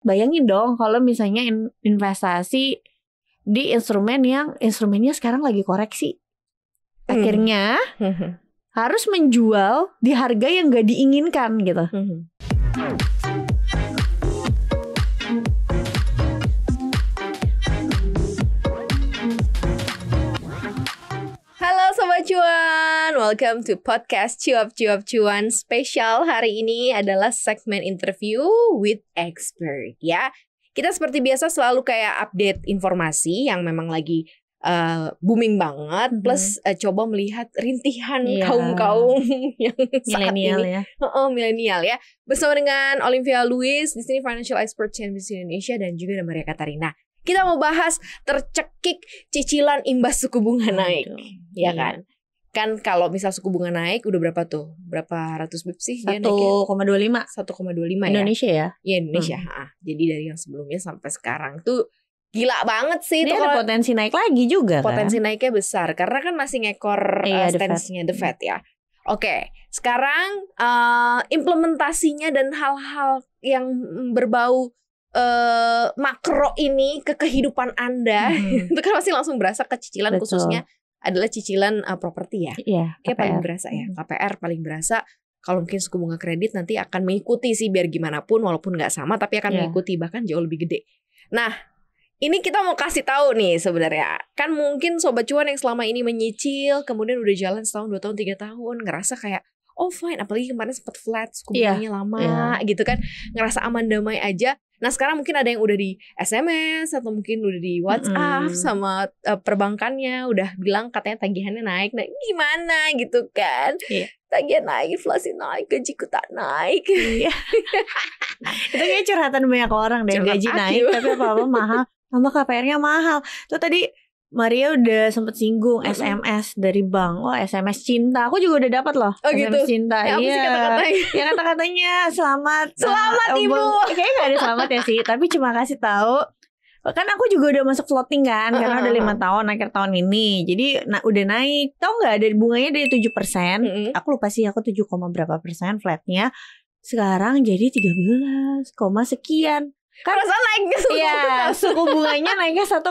bayangin dong kalau misalnya investasi di instrumen yang instrumennya sekarang lagi koreksi. Akhirnya harus menjual di harga yang gak diinginkan gitu. Halo Sobat Cuan, welcome to podcast Cuap Cuan spesial. Hari ini adalah segmen interview with expert ya. Kita seperti biasa selalu kayak update informasi yang memang lagi booming banget, plus coba melihat rintihan kaum-kaum yang milenial ya. Milenial ya. Bersama dengan Olivia Louis di sini, financial expert CNBC Indonesia, dan juga ada Maria Katarina. Kita mau bahas tercekik cicilan imbas suku bunga naik. Ya kan? Kan kalau misal suku bunga naik udah berapa tuh? Berapa ratus bps sih dia naiknya? 1,25 ya. Indonesia ya? Iya, Indonesia. Jadi dari yang sebelumnya sampai sekarang tuh gila banget sih. Ini ada potensi naik lagi juga kan? Potensi naiknya besar karena kan masih ngekor stance-nya The Fed ya. Oke, sekarang implementasinya dan hal-hal yang berbau makro ini ke kehidupan Anda itu kan pasti langsung berasa ke cicilan. Betul. Khususnya adalah cicilan properti ya. Iya, kayak paling berasa ya. KPR paling berasa. Kalau mungkin suku bunga kredit nanti akan mengikuti sih, biar gimana pun walaupun nggak sama tapi akan mengikuti, bahkan jauh lebih gede. Nah, ini kita mau kasih tahu nih sebenarnya. Kan mungkin Sobat Cuan yang selama ini menyicil, kemudian udah jalan setahun, 2 tahun, 3 tahun, ngerasa kayak oh fine, apalagi kemarin sempat flat, suku bunganya lama gitu kan, ngerasa aman damai aja. Nah sekarang mungkin ada yang udah di SMS atau mungkin udah di WhatsApp sama perbankannya udah bilang katanya tagihannya naik. Nah gimana gitu kan? Tagihan naik, inflasi naik, gajiku tak naik. Itu kayak curhatan banyak orang deh. Gaji naik tapi apa-apa mahal, sama KPR-nya mahal. Tuh tadi Maria udah sempet singgung SMS dari bank. Oh SMS cinta, aku juga udah dapat loh. Oh SMS gitu? cinta. Ya, iya. Ya kata-katanya selamat Ibu. Kayaknya gak ada selamat ya sih. Tapi cuma kasih tahu. Kan aku juga udah masuk floating kan, karena udah 5 tahun akhir tahun ini. Jadi udah naik. Tahu nggak, dari bunganya dari 7%. Aku lupa sih, aku 7, berapa persen flatnya. Sekarang jadi 13, sekian. Kan perasaan naiknya suku bunganya naiknya 1,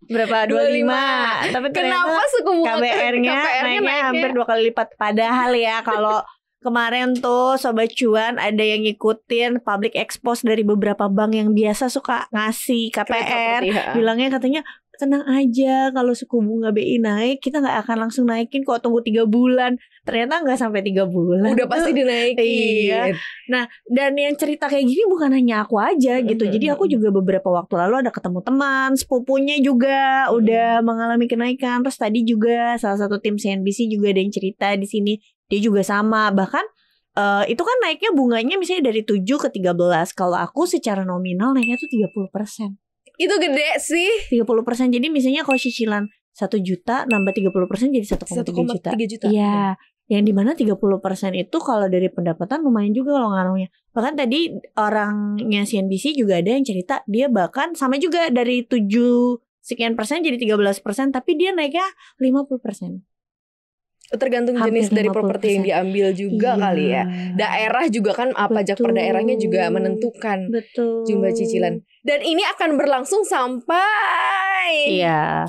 berapa 25. Tapi kenapa suku bunga KBR-nya naiknya hampir 2 kali lipat. Padahal ya kalau kemarin tuh Sobat Cuan ada yang ngikutin public expose dari beberapa bank yang biasa suka ngasih KPR, bilangnya katanya tenang aja, kalau suku bunga BI naik kita gak akan langsung naikin kok, tunggu 3 bulan. Ternyata gak sampai 3 bulan udah pasti dinaikin. Iya. Nah, dan yang cerita kayak gini bukan hanya aku aja gitu. Jadi aku juga beberapa waktu lalu ada ketemu teman sepupunya juga udah mengalami kenaikan. Terus tadi juga salah satu tim CNBC juga ada yang cerita di sini, dia juga sama. Bahkan itu kan naiknya bunganya misalnya dari 7 ke 13. Kalau aku secara nominal naiknya tuh 30%. Itu gede sih. 30%. Jadi misalnya kalau cicilan 1 juta nambah 30% jadi 1,3 juta. Iya. Yang dimana 30% itu kalau dari pendapatan lumayan juga kalau ngaruhnya. Bahkan tadi orangnya CNBC juga ada yang cerita, dia bahkan sama juga dari 7 sekian persen jadi 13%, tapi dia naiknya 50%. Tergantung jenis dari properti yang diambil juga kali ya. Daerah juga kan pajak per daerahnya juga menentukan jumlah cicilan. Dan ini akan berlangsung sampai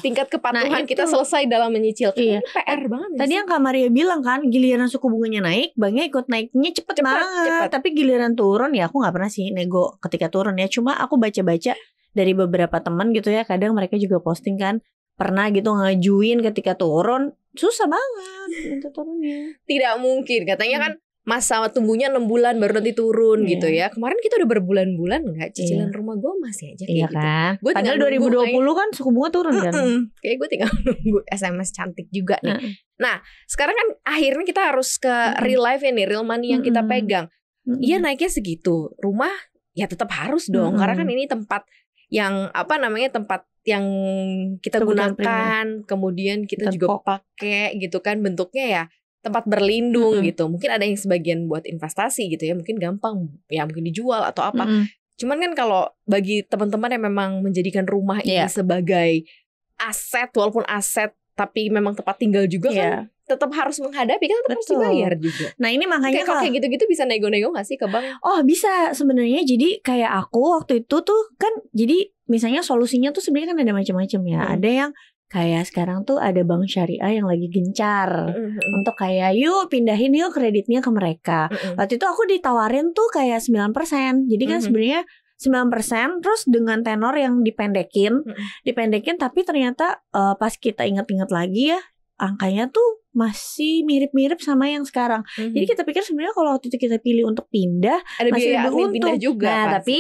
tingkat kepatuhan kita selesai dalam menyicil. PR banget. Tadi yang Kak Maria bilang kan, giliran suku bunganya naik, banknya ikut naiknya cepet banget. Tapi giliran turun ya aku gak pernah sih nego ketika turun ya. Cuma aku baca-baca dari beberapa teman gitu ya, kadang mereka juga posting kan, pernah gitu ngajuin ketika turun, susah banget minta turunnya. Tidak mungkin, katanya kan masa tunggunya 6 bulan baru nanti turun gitu ya. Kemarin kita udah berbulan-bulan nggak cicilan rumah gue masih aja kayak gitu. Kan? Padahal 2020 kan suku bunga turun kan. Kayak gue tinggal nunggu SMS cantik juga nih. Nah sekarang kan akhirnya kita harus ke real life ya nih, real money yang kita pegang. Iya naiknya segitu, rumah ya tetap harus dong, karena kan ini tempat yang tempat yang kita gunakan, kemudian kita juga pakai gitu kan, bentuknya ya tempat berlindung gitu. Mungkin ada yang sebagian buat investasi gitu ya, mungkin gampang ya, mungkin dijual atau apa. Cuman kan kalau bagi teman-teman yang memang menjadikan rumah ini sebagai aset, walaupun aset tapi memang tempat tinggal juga kan, tetap harus menghadapi kan, tetap harus Betul. dibayar juga. Nah ini makanya Kalau kayak gitu-gitu bisa nego-nego gak sih ke bank? Oh bisa sebenarnya. Jadi kayak aku waktu itu tuh kan, jadi misalnya solusinya tuh sebenarnya kan ada macam-macam ya. Ada yang kayak sekarang tuh ada bank syariah yang lagi gencar untuk kayak yuk pindahin yuk kreditnya ke mereka. Waktu itu aku ditawarin tuh kayak 9%. Jadi kan sebenarnya 9% terus dengan tenor yang dipendekin tapi ternyata pas kita ingat-ingat lagi ya, angkanya tuh masih mirip-mirip sama yang sekarang. Jadi kita pikir sebenarnya kalau waktu itu kita pilih untuk pindah ada masih biaya lebih admin untung. pindah juga. Nah tapi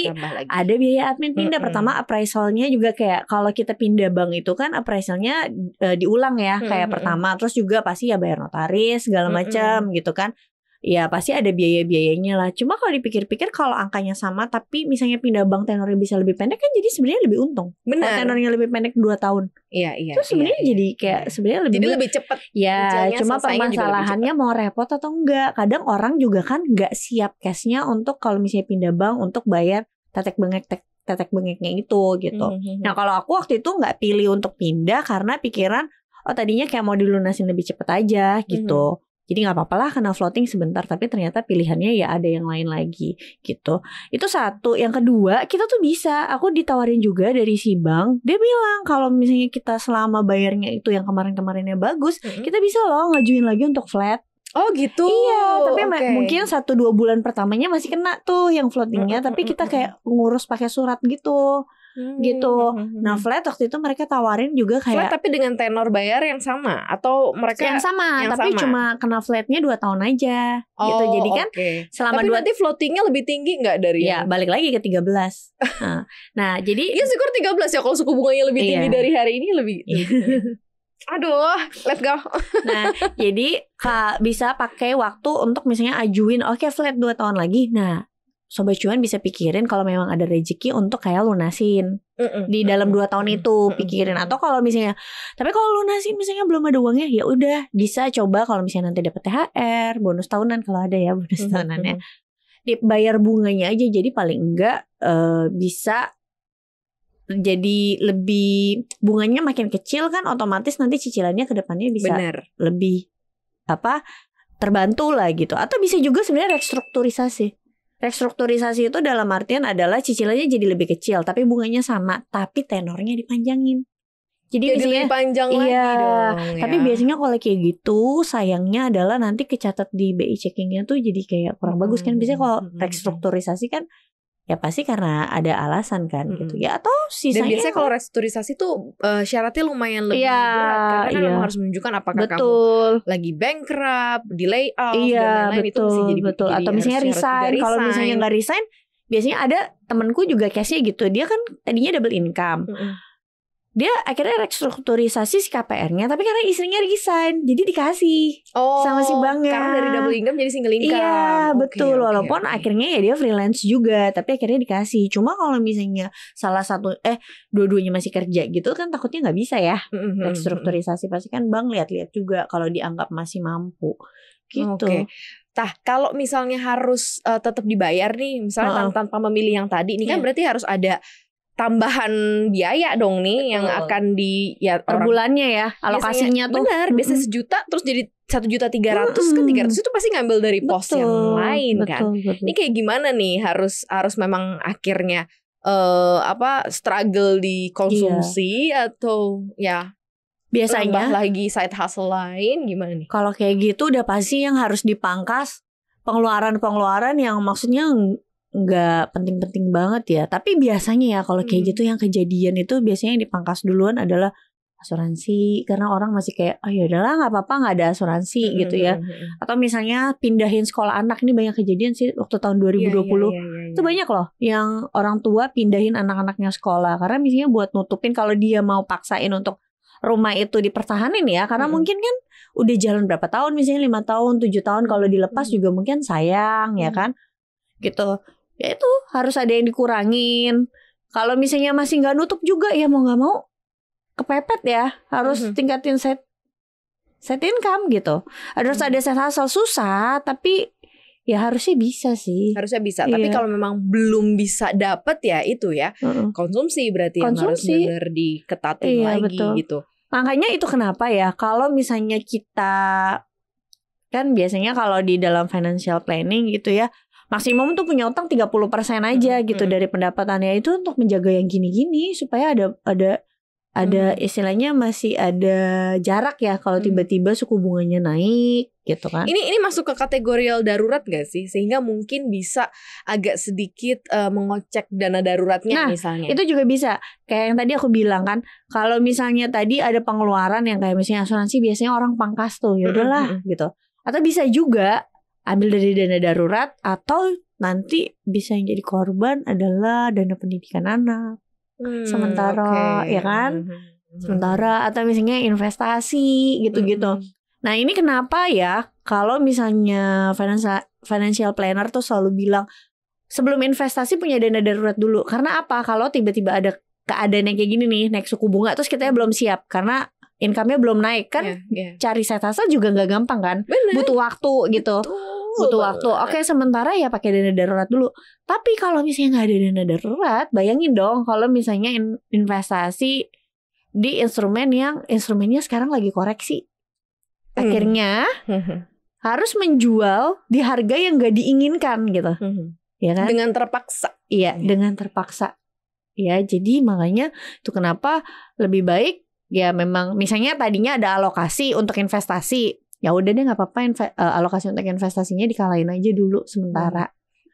ada biaya admin pindah. Pertama appraisalnya juga kayak kalau kita pindah bank itu kan appraisalnya diulang ya kayak pertama. Terus juga pasti ya bayar notaris segala macam gitu kan. Ya pasti ada biaya-biayanya lah. Cuma kalau dipikir-pikir kalau angkanya sama tapi misalnya pindah bank tenornya bisa lebih pendek kan, jadi sebenarnya lebih untung. Kalau tenornya lebih pendek 2 tahun. Iya. Itu sebenarnya jadi kayak sebenarnya lebih. Jadi lebih cepat. Ya, cuma permasalahannya mau repot atau enggak. Kadang orang juga kan enggak siap cashnya untuk kalau misalnya pindah bank untuk bayar tetek bengeknya itu gitu. Nah kalau aku waktu itu nggak pilih untuk pindah karena pikiran tadinya kayak mau dilunasin lebih cepet aja gitu. Jadi gak apa-apa lah kena floating sebentar. Tapi ternyata pilihannya ya ada yang lain lagi gitu. Itu satu. Yang kedua, kita tuh bisa, aku ditawarin juga dari si bank. Dia bilang kalau misalnya kita selama bayarnya itu yang kemarin-kemarinnya bagus, kita bisa loh ngajuin lagi untuk flat. Oh gitu. Iya, tapi mungkin 1-2 bulan pertamanya masih kena tuh yang floatingnya. Tapi kita kayak ngurus pakai surat gitu. Nah flat waktu itu mereka tawarin juga kayak flat tapi dengan tenor bayar yang sama atau mereka yang sama tapi cuma kena flatnya 2 tahun aja gitu. Jadi kan selama tapi nanti floatingnya lebih tinggi nggak dari ya balik lagi ke 13. Nah jadi ya syukur 13 ya kalau suku bunganya lebih tinggi dari hari ini lebih aduh let's go. Nah jadi bisa pakai waktu untuk misalnya ajuin flat 2 tahun lagi. Nah Sobat Cuan bisa pikirin kalau memang ada rezeki untuk kayak lunasin di dalam 2 tahun itu pikirin. Atau kalau misalnya, tapi kalau lunasin misalnya belum ada uangnya, ya udah bisa coba kalau misalnya nanti dapat THR, bonus tahunan kalau ada ya bonus tahunannya, dibayar bunganya aja. Jadi paling enggak bisa jadi lebih bunganya makin kecil kan, otomatis nanti cicilannya ke depannya bisa lebih terbantu lah gitu. Atau bisa juga sebenarnya restrukturisasi. Restrukturisasi itu dalam artian adalah cicilannya jadi lebih kecil tapi bunganya sama, tapi tenornya dipanjangin. Jadi lebih panjang lagi dong. Tapi biasanya kalau kayak gitu sayangnya adalah nanti kecatat di BI checkingnya tuh jadi kayak kurang bagus kan. Biasanya kalau restrukturisasi kan ya pasti karena ada alasan kan gitu ya. Atau sisanya. Dan biasanya kalau restrukturisasi tuh syaratnya lumayan lebih berat karena memang harus menunjukkan apakah kamu lagi bankrupt, di layoff dan lain-lain. Itu mesti jadi atau misalnya resign. Kalau misalnya nggak resign, biasanya ada temanku juga case-nya gitu. Dia kan tadinya double income. Dia akhirnya restrukturisasi si KPR-nya, tapi karena istrinya resign, jadi dikasih sama si banknya. Karena dari double income jadi single income. Iya betul. Walaupun akhirnya ya dia freelance juga, tapi akhirnya dikasih. Cuma kalau misalnya salah satu dua-duanya masih kerja gitu kan takutnya nggak bisa ya restrukturisasi. Pasti kan bank lihat-lihat juga kalau dianggap masih mampu gitu. Nah, kalau misalnya harus tetap dibayar nih, misalnya tanpa memilih yang tadi, ini kan berarti harus ada tambahan biaya dong nih yang akan per bulannya ya alokasinya tuh. Benar, biasanya 1 juta terus jadi 1.300.000 kan 300 itu pasti ngambil dari pos yang lain kan. Ini kayak gimana nih harus memang akhirnya struggle di konsumsi atau ya biasanya tambah lagi side hustle lain gimana nih? Kalau kayak gitu udah pasti yang harus dipangkas pengeluaran yang maksudnya nggak penting-penting banget ya. Tapi biasanya ya kalau kayak gitu yang kejadian itu biasanya yang dipangkas duluan adalah asuransi, karena orang masih kayak ya udahlah nggak apa-apa nggak ada asuransi gitu ya. Atau misalnya pindahin sekolah anak, ini banyak kejadian sih waktu tahun 2020 itu banyak loh yang orang tua pindahin anak-anaknya sekolah karena misalnya buat nutupin kalau dia mau paksain untuk rumah itu dipertahanin ya, karena mungkin kan udah jalan berapa tahun, misalnya 5 tahun 7 tahun, kalau dilepas juga mungkin sayang ya kan gitu. Ya itu harus ada yang dikurangin. Kalau misalnya masih nggak nutup juga ya mau nggak mau kepepet ya, harus tingkatin set income gitu. Harus ada set hustle. Susah tapi ya harusnya bisa sih. Harusnya bisa. Tapi kalau memang belum bisa dapet ya itu ya konsumsi berarti yang harus benar diketatin lagi gitu. Makanya itu kenapa ya, kalau misalnya kita, kan biasanya kalau di dalam financial planning gitu ya, maksimum tuh punya utang 30% aja gitu dari pendapatannya, itu untuk menjaga yang gini-gini supaya ada istilahnya masih ada jarak ya kalau tiba-tiba suku bunganya naik gitu kan. Ini masuk ke kategori darurat gak sih? Sehingga mungkin bisa agak sedikit mengocek dana daruratnya misalnya. Itu juga bisa. Kayak yang tadi aku bilang kan, kalau misalnya tadi ada pengeluaran yang kayak misalnya asuransi, biasanya orang pangkas tuh, ya udahlah gitu. Atau bisa juga ambil dari dana darurat, atau nanti bisa yang jadi korban adalah dana pendidikan anak. Sementara ya kan, sementara atau misalnya investasi gitu-gitu. Nah ini kenapa ya kalau misalnya financial planner tuh selalu bilang sebelum investasi punya dana darurat dulu. Karena apa? Kalau tiba-tiba ada keadaan yang kayak gini nih, naik suku bunga, terus kita belum siap karena income-nya belum naik kan, cari side hustle juga nggak gampang kan. Bener. Butuh waktu gitu. Butuh waktu. Oke, sementara ya pakai dana darurat dulu. Tapi kalau misalnya nggak ada dana darurat, bayangin dong kalau misalnya investasi di instrumennya sekarang lagi koreksi. Akhirnya harus menjual di harga yang nggak diinginkan gitu, ya kan? Dengan terpaksa. Iya, dengan terpaksa. Ya, jadi makanya itu kenapa lebih baik ya memang misalnya tadinya ada alokasi untuk investasi. Ya udah deh nggak apa-apa alokasi untuk investasinya dikalahin aja dulu sementara.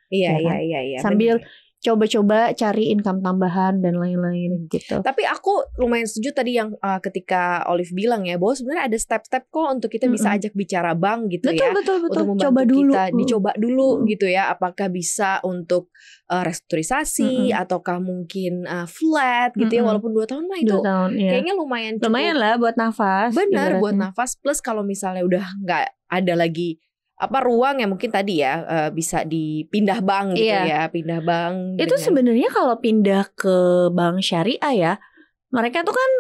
Iya, ya kan? iya. Sambil bener. Coba-coba cari income tambahan dan lain-lain gitu. Tapi aku lumayan setuju tadi yang ketika Olive bilang ya, bahwa sebenarnya ada step-step kok untuk kita bisa ajak bicara bank gitu. Betul. Untuk membantu coba dulu. kita dicoba dulu gitu ya. Apakah bisa untuk restrukturisasi ataukah mungkin flat gitu ya, walaupun 2 tahun mah itu 2 tahun, kayaknya lumayan cukup. Lumayan lah buat nafas. Benar, buat nafas. Plus kalau misalnya udah nggak ada lagi ruang yang mungkin tadi ya bisa dipindah bank gitu ya, pindah bank. Itu sebenarnya kalau pindah ke bank syariah ya, mereka tuh kan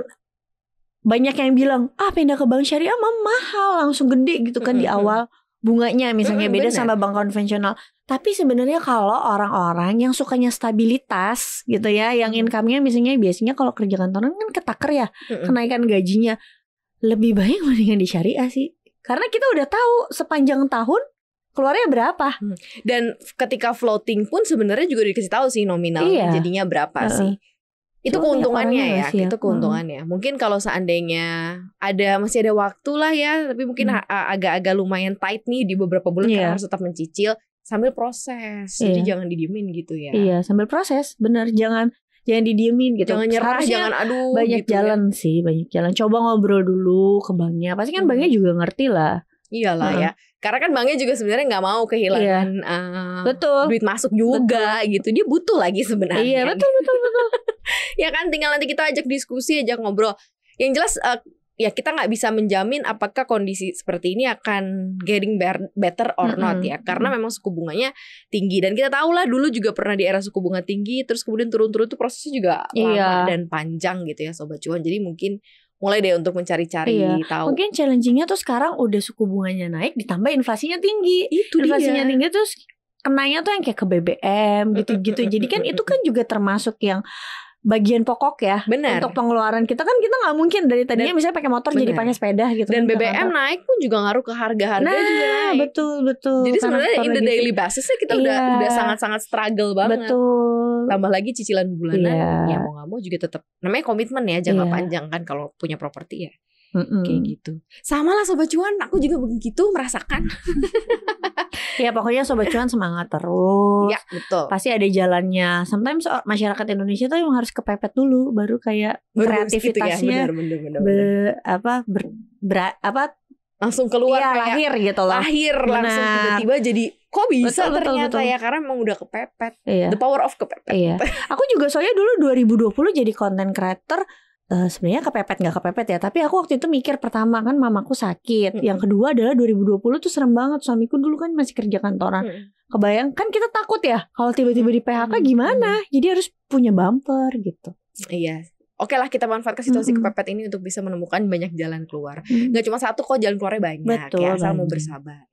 banyak yang bilang pindah ke bank syariah mah mahal, langsung gede gitu kan di awal bunganya misalnya beda sama bank konvensional. Tapi sebenarnya kalau orang-orang yang sukanya stabilitas gitu ya, yang income-nya misalnya biasanya kalau kerja kantoran kan ketaker ya, kenaikan gajinya, lebih baik mendingan di syariah sih. Karena kita udah tahu sepanjang tahun keluarnya berapa. Dan ketika floating pun sebenarnya juga dikasih tahu sih nominal jadinya berapa sih. Itu keuntungannya ya, itu keuntungannya. Mungkin kalau seandainya masih ada waktu lah ya, tapi mungkin agak-agak lumayan tight nih di beberapa bulan karena harus tetap mencicil sambil proses. Jadi jangan didiemin gitu ya. Iya, sambil proses, benar, jangan didiemin gitu. Jangan nyerah, harusnya jangan aduh banyak gitu jalan sih, banyak jalan. Coba ngobrol dulu ke banknya. Pasti kan banknya juga ngerti lah. Iyalah ya. Karena kan banknya juga sebenarnya nggak mau kehilangan duit masuk juga gitu. Dia butuh lagi sebenarnya. Iya, betul. Ya kan, tinggal nanti kita ajak diskusi, ajak ngobrol. Yang jelas ya kita nggak bisa menjamin apakah kondisi seperti ini akan getting better or not ya, karena memang suku bunganya tinggi dan kita tahu lah dulu juga pernah di era suku bunga tinggi terus kemudian turun-turun tuh prosesnya juga lama dan panjang gitu ya Sobat Cuan. Jadi mungkin mulai deh untuk mencari-cari tahu. Mungkin challengingnya tuh sekarang udah suku bunganya naik ditambah inflasinya tinggi. Inflasinya tinggi terus kenanya tuh yang kayak ke BBM gitu-gitu. Jadi kan itu kan juga termasuk yang bagian pokok ya. Benar. Untuk pengeluaran kita kan kita nggak mungkin dari tadinya misalnya pakai motor jadi pakai sepeda gitu. Dan BBM naik pun juga ngaruh ke harga-harga juga naik. Betul. Jadi sebenarnya in the daily basisnya kita udah sangat-sangat struggle banget. Betul. Tambah lagi cicilan bulanan, ya mau nggak mau juga tetap namanya komitmen ya jangka panjang kan kalau punya properti ya. Kayak gitu. Sama lah Sobat Cuan, aku juga begitu merasakan. Ya pokoknya Sobat Cuan semangat terus. Ya betul. Pasti ada jalannya. Sometimes masyarakat Indonesia tuh emang harus kepepet dulu, baru kayak kreativitasnya langsung keluar kayak lahir gitu loh. Lahir langsung tiba-tiba jadi kok bisa ternyata ya karena emang udah kepepet. The power of kepepet. Iya. Aku juga soalnya dulu 2020 jadi content creator. Sebenarnya kepepet gak kepepet ya, tapi aku waktu itu mikir pertama kan mamaku sakit, yang kedua adalah 2020 tuh serem banget, suamiku dulu kan masih kerja kantoran. Kebayang kan kita takut ya kalau tiba-tiba di PHK gimana, jadi harus punya bumper gitu. Iya. Oke lah, kita manfaatkan situasi kepepet ini untuk bisa menemukan banyak jalan keluar. Gak cuma satu kok, jalan keluarnya banyak. Betul, ya, asal mau bersabar.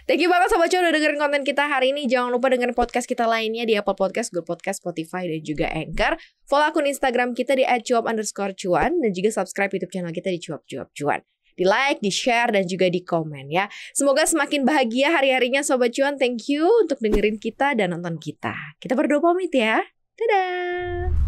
Thank you banget Sobat Cuan udah dengerin konten kita hari ini. Jangan lupa dengerin podcast kita lainnya di Apple Podcast, Google Podcast, Spotify, dan juga Anchor. Follow akun Instagram kita di @cuap_cuan dan juga subscribe YouTube channel kita di cuap-cuap-cuan. Di like, di share, dan juga di komen ya. Semoga semakin bahagia hari-harinya Sobat Cuan. Thank you untuk dengerin kita dan nonton kita. Kita berdua pamit ya. Dadah.